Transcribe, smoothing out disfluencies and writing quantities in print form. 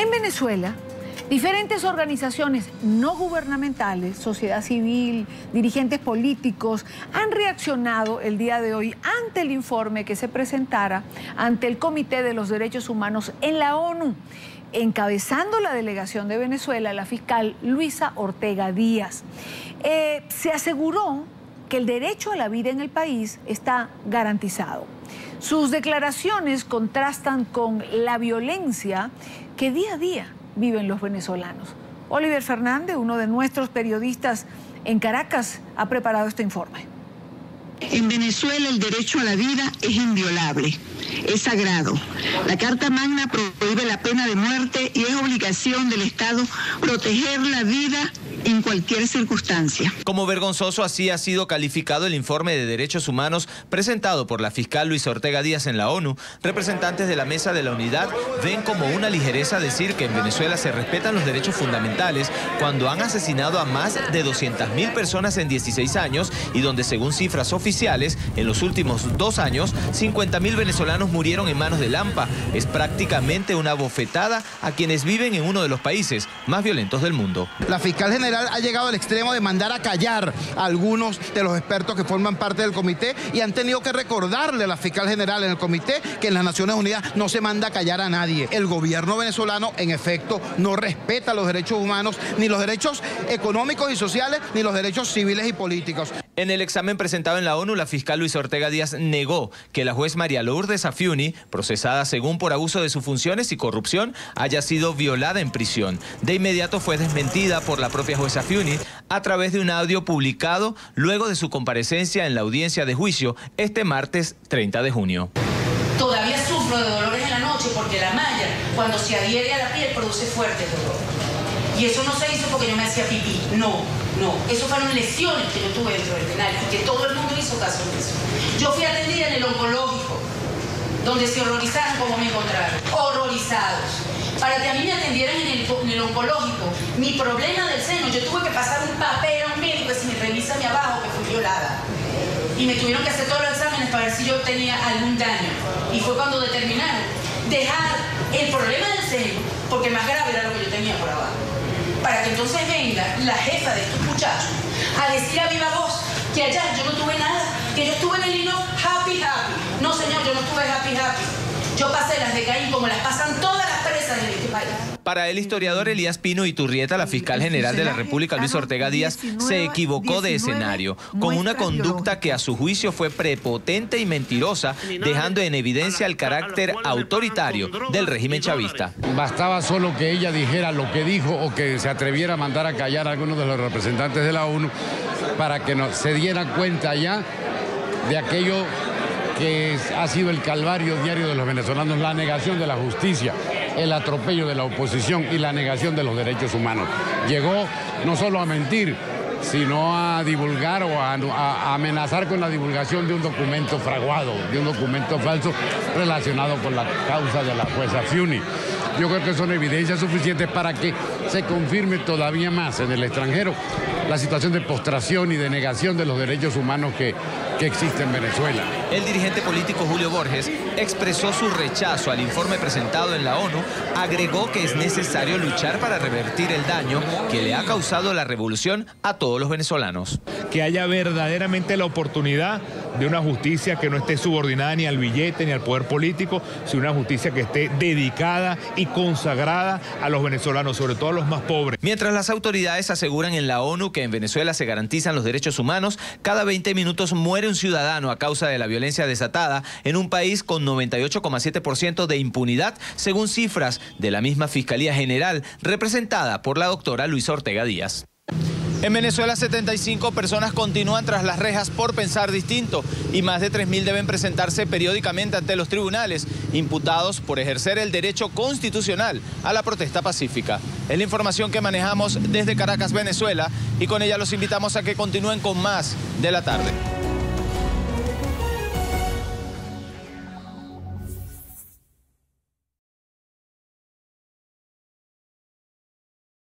En Venezuela, diferentes organizaciones no gubernamentales, sociedad civil, dirigentes políticos, han reaccionado el día de hoy ante el informe que se presentara ante el Comité de los Derechos Humanos en la ONU. Encabezando la delegación de Venezuela, la fiscal Luisa Ortega Díaz. Se aseguró que el derecho a la vida en el país está garantizado. Sus declaraciones contrastan con la violencia que día a día viven los venezolanos. Oliver Fernández, uno de nuestros periodistas en Caracas, ha preparado este informe. En Venezuela el derecho a la vida es inviolable, es sagrado. La Carta Magna prohíbe la pena de muerte y es obligación del Estado proteger la vida en cualquier circunstancia. Como vergonzoso así ha sido calificado el informe de derechos humanos presentado por la fiscal Luisa Ortega Díaz en la ONU. Representantes de la Mesa de la Unidad ven como una ligereza decir que en Venezuela se respetan los derechos fundamentales cuando han asesinado a más de 200.000 personas en 16 años y donde, según cifras oficiales, en los últimos 2 años, 50.000 venezolanos murieron en manos del AMPA. Es prácticamente una bofetada a quienes viven en uno de los países más violentos del mundo. La fiscal general ha llegado al extremo de mandar a callar a algunos de los expertos que forman parte del comité y han tenido que recordarle a la fiscal general en el comité que en las Naciones Unidas no se manda a callar a nadie. El gobierno venezolano, en efecto, no respeta los derechos humanos, ni los derechos económicos y sociales, ni los derechos civiles y políticos. En el examen presentado en la ONU, la fiscal Luisa Ortega Díaz negó que la juez María Lourdes Afiuni, procesada según por abuso de sus funciones y corrupción, haya sido violada en prisión. De inmediato fue desmentida por la propia juez Afiuni a través de un audio publicado luego de su comparecencia en la audiencia de juicio este martes 30 de junio. Todavía sufro de dolores en la noche porque la malla, cuando se adhiere a la piel, produce fuerte dolor. Y eso no se hizo porque yo me hacía pipí, no. Eso fueron lesiones que yo tuve dentro del penal y que todo el mundo hizo caso de eso. Yo fui atendida en el oncológico, donde se horrorizaron como me encontraron, horrorizados. Para que a mí me atendieran en el oncológico, mi problema del seno, yo tuve que pasar un papel a un médico que si me revisa mi abajo, que fui violada. Y me tuvieron que hacer todos los exámenes para ver si yo tenía algún daño. Y fue cuando determinaron dejar el problema del seno, porque más grave era lo que yo tenía por abajo. Para que entonces venga la jefa de estos muchachos a decir a viva voz que allá yo no tuve nada, que yo estuve en el hino happy. No, señor, yo no estuve happy. Yo pasé las de Caín como las pasan todas las presas en este país. Para el historiador Elías Pino Iturrieta, la fiscal general de la República, Luisa Ortega Díaz, se equivocó de escenario, con una conducta que a su juicio fue prepotente y mentirosa, dejando en evidencia el carácter autoritario del régimen chavista. Bastaba solo que ella dijera lo que dijo o que se atreviera a mandar a callar a algunos de los representantes de la ONU para que se dieran cuenta ya de aquello que ha sido el calvario diario de los venezolanos, la negación de la justicia, el atropello de la oposición y la negación de los derechos humanos. Llegó no solo a mentir, sino a divulgar o a amenazar con la divulgación de un documento fraguado, de un documento falso relacionado con la causa de la jueza Afiuni. Yo creo que son evidencias suficientes para que se confirme todavía más en el extranjero la situación de postración y de negación de los derechos humanos que existe en Venezuela. El dirigente político Julio Borges expresó su rechazo al informe presentado en la ONU, agregó que es necesario luchar para revertir el daño que le ha causado la revolución a todos los venezolanos. Que haya verdaderamente la oportunidad de una justicia que no esté subordinada ni al billete ni al poder político, sino una justicia que esté dedicada y consagrada a los venezolanos, sobre todo a los más pobres. Mientras las autoridades aseguran en la ONU que en Venezuela se garantizan los derechos humanos, cada 20 minutos muere un ciudadano a causa de la violencia desatada en un país con 98,7% de impunidad, según cifras de la misma Fiscalía General, representada por la doctora Luisa Ortega Díaz. En Venezuela, 75 personas continúan tras las rejas por pensar distinto y más de 3.000 deben presentarse periódicamente ante los tribunales, imputados por ejercer el derecho constitucional a la protesta pacífica. Es la información que manejamos desde Caracas, Venezuela, y con ella los invitamos a que continúen con más de la tarde.